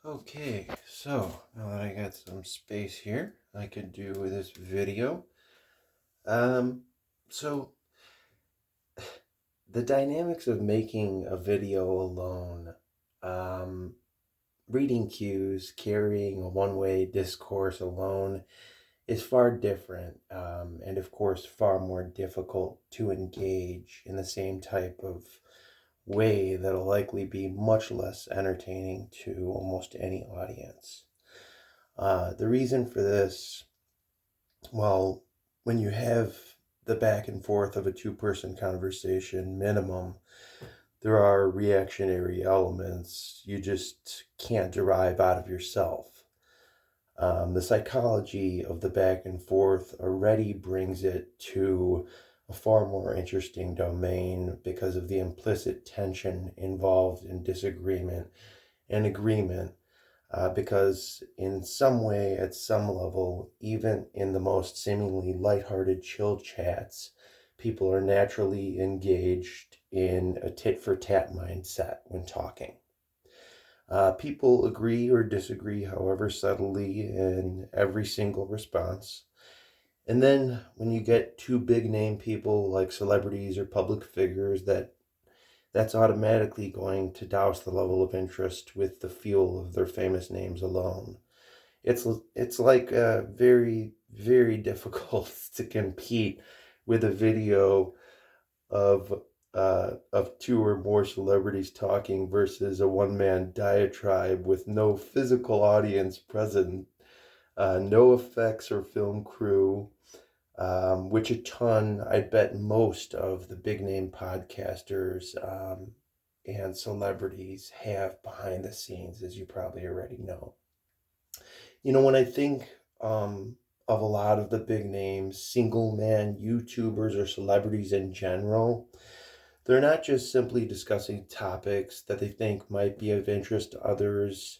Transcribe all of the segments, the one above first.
Okay, so now that I got some space here, I could do this video. Um, so the dynamics of making a video alone, um, reading cues, carrying a one-way discourse alone is far different, and of course far more difficult to engage in the same type of way that'll likely be much less entertaining to almost any audience. The reason for this, well, when you have the back and forth of a two-person conversation minimum, there are reactionary elements you just can't derive out of yourself. The psychology of the back and forth already brings it to a far more interesting domain because of the implicit tension involved in disagreement and agreement, because in some way, at some level, even in the most seemingly lighthearted chill chats, people are naturally engaged in a tit for tat mindset when talking. People agree or disagree, however subtly, in every single response. And then when you get two big name people like celebrities or public figures, that's automatically going to douse the level of interest with the fuel of their famous names alone. It's like very, very difficult to compete with a video of two or more celebrities talking versus a one man diatribe with no physical audience present, no effects or film crew, which a ton, I bet most of the big name podcasters and celebrities have behind the scenes, as you probably already know. When I think of a lot of the big names, single man YouTubers or celebrities in general, they're not just simply discussing topics that they think might be of interest to others.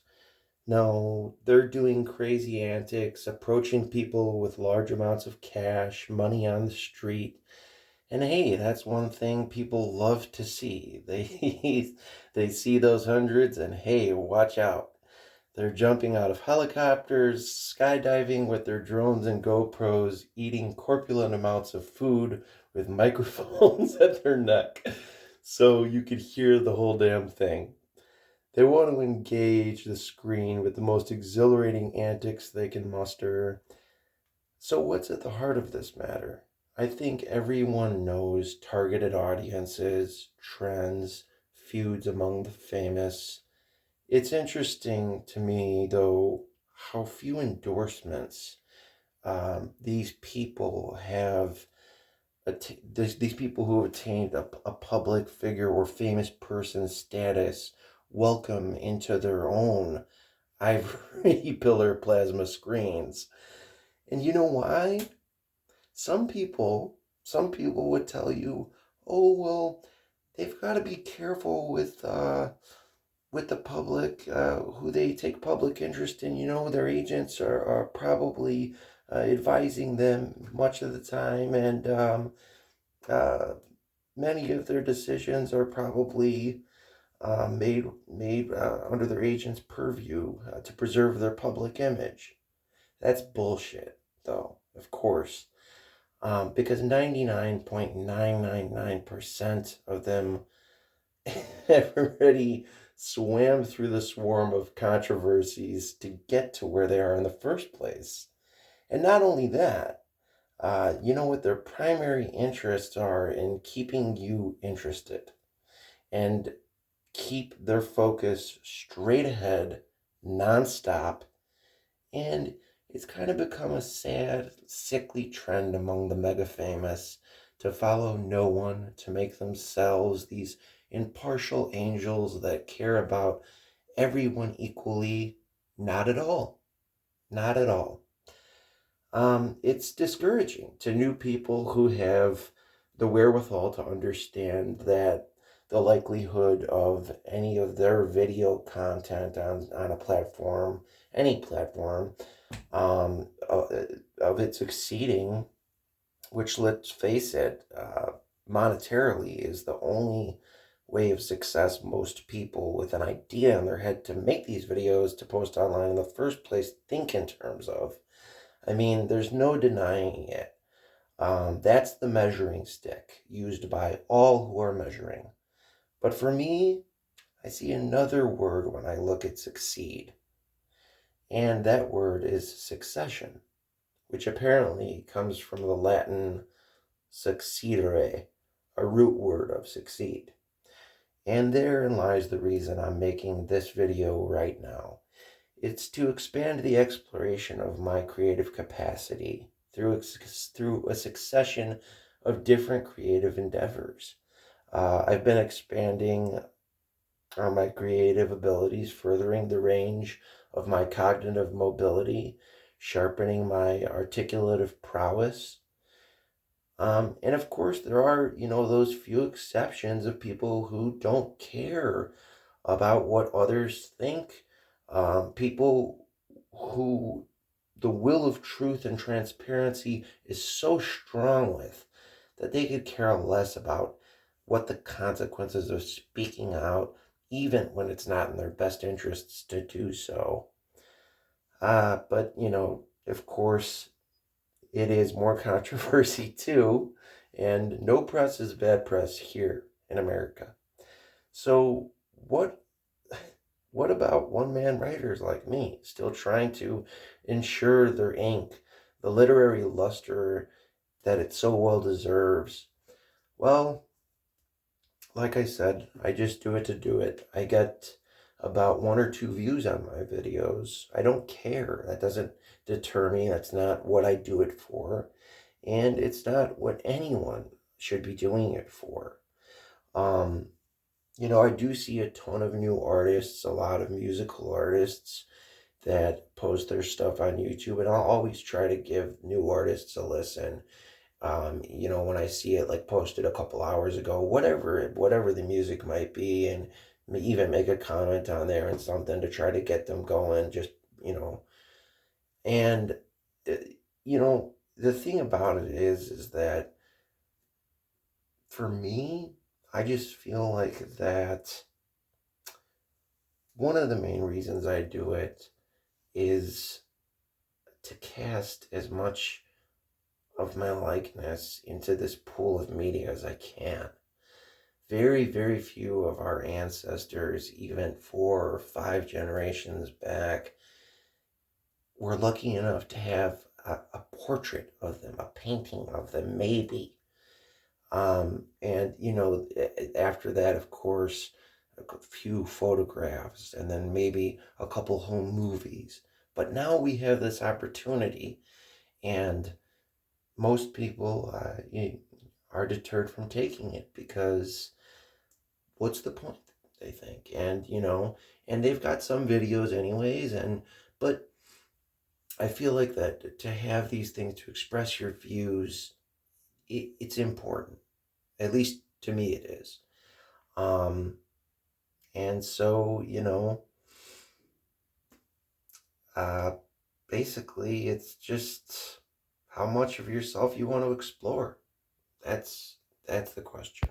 No, they're doing crazy antics, approaching people with large amounts of cash, money on the street. And hey, that's one thing people love to see. They see those hundreds and hey, watch out. They're jumping out of helicopters, skydiving with their drones and GoPros, eating corpulent amounts of food with microphones at their neck. So you could hear the whole damn thing. They want to engage the screen with the most exhilarating antics they can muster. So, what's at the heart of this matter? I think everyone knows targeted audiences, trends, feuds among the famous. It's interesting to me, though, how few endorsements these people have. These people who have attained a public figure or famous person status welcome into their own ivory pillar plasma screens. And you know why? Some people would tell you, oh well, they've got to be careful with the public, who they take public interest in. Their agents are probably advising them much of the time, and uh, many of their decisions are probably made under their agent's purview to preserve their public image. That's bullshit, though, of course, because 99.999% of them have already swam through the swarm of controversies to get to where they are in the first place. And not only that, you know what their primary interests are in keeping you interested and keep their focus straight ahead, nonstop. And it's kind of become a sad, sickly trend among the mega famous to follow no one, to make themselves these impartial angels that care about everyone equally. Not at all. Not at all. It's discouraging to new people who have the wherewithal to understand that the likelihood of any of their video content on a platform, any platform, of it succeeding, which, let's face it, monetarily is the only way of success most people with an idea in their head to make these videos to post online in the first place think in terms of. I mean, there's no denying it. That's the measuring stick used by all who are measuring. But for me, I see another word when I look at succeed, and that word is succession, which apparently comes from the Latin succedere, a root word of succeed. And therein lies the reason I'm making this video right now. It's to expand the exploration of my creative capacity through a succession of different creative endeavors. I've been expanding on my creative abilities, furthering the range of my cognitive mobility, sharpening my articulative prowess. And of course, there are, those few exceptions of people who don't care about what others think. People who the will of truth and transparency is so strong with that they could care less about what the consequences of speaking out, even when it's not in their best interests to do so. But, of course, it is more controversy too, and no press is bad press here in America. So what about one-man writers like me, still trying to ensure their ink the literary luster that it so well deserves? Well, like I said, I just do it to do it. I get about 1 or 2 views on my videos. I don't care. That doesn't deter me. That's not what I do it for. And it's not what anyone should be doing it for. I do see a ton of new artists, a lot of musical artists that post their stuff on YouTube, and I'll always try to give new artists a listen. When I see it like posted a couple hours ago, whatever the music might be, and even make a comment on there and something to try to get them going, and uh, the thing about it is that for me, I just feel like that one of the main reasons I do it is to cast as much of my likeness into this pool of media as I can. Very, very few of our ancestors, even 4 or 5 generations back, were lucky enough to have a portrait of them, a painting of them, maybe. And, after that, of course, a few photographs and then maybe a couple home movies. But now we have this opportunity, and most people are deterred from taking it because what's the point, they think. And they've got some videos anyways, but I feel like that to have these things to express your views, it's important. At least to me it is. And so, uh, basically it's just how much of yourself you want to explore. That's the question.